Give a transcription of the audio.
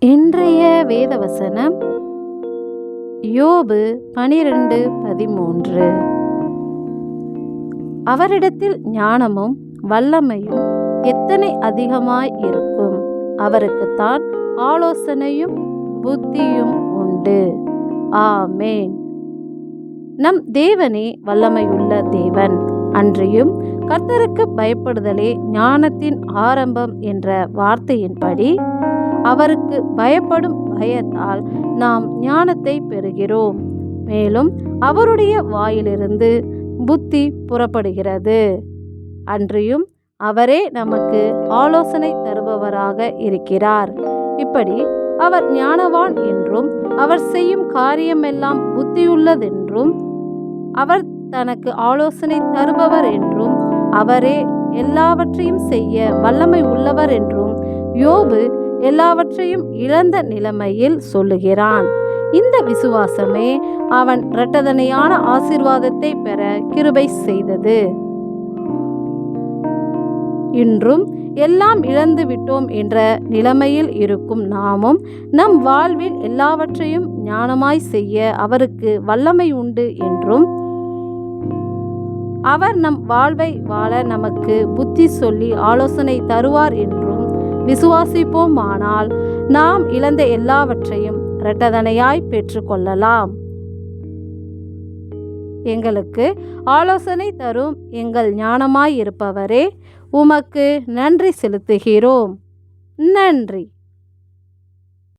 இன்றைய வேதவசனம் யோபு 12:13. அவரிடத்தில் ஞானமும் வல்லமையும் எத்தனை அதிகமாய் இருக்கும், அவருக்குத்தான் ஆலோசனையும் புத்தியும் உண்டு. ஆமேன். நம் தேவனே வல்லமையுள்ள தேவன். அன்றியும் கர்த்தருக்கு பயப்படுதலே ஞானத்தின் ஆரம்பம் என்ற வார்த்தையின்படி அவருக்கு பயப்படும் பயத்தால் நாம் ஞானத்தை பெறுகிறோம். மேலும் அவருடைய வாயிலிருந்து புத்தி புறப்படுகிறது. அன்றியும் அவரே நமக்கு ஆலோசனை தருபவராக இருக்கிறார். இப்படி அவர் ஞானவான் என்றும் அவர் செய்யும் காரியமெல்லாம் புத்தியுள்ளதென்றும் அவர் தனக்கு ஆலோசனை தருபவர் என்றும் அவரே எல்லாவற்றையும் செய்ய வல்லமை உள்ளவர் என்றும் யோபு எல்லாவற்றையும் இழந்த நிலைமையில் சொல்லுகிறான். இந்த விசுவாசமே அவன் இரட்டதனையான ஆசீர்வாதத்தை பெற கிருபை செய்தது. இன்றும் எல்லாம் இழந்து விட்டோம் என்ற நிலைமையில் இருக்கும் நாமும் நம் வாழ்வில் எல்லாவற்றையும் ஞானமாய் செய்ய அவருக்கு வல்லமை உண்டு என்றும் அவர் நம் வாழ்வை வாழ நமக்கு புத்தி சொல்லி ஆலோசனை தருவார் என்றும் விசுவாசிப்போமானால் நாம் இழந்த எல்லாவற்றையும் இரட்டதனையாய் பெற்றுக்கொள்ளலாம். எங்களுக்கு ஆலோசனை தரும் எங்கள் ஞானமாய் இருப்பவரே, உமக்கு நன்றி செலுத்துகிறோம். நன்றி.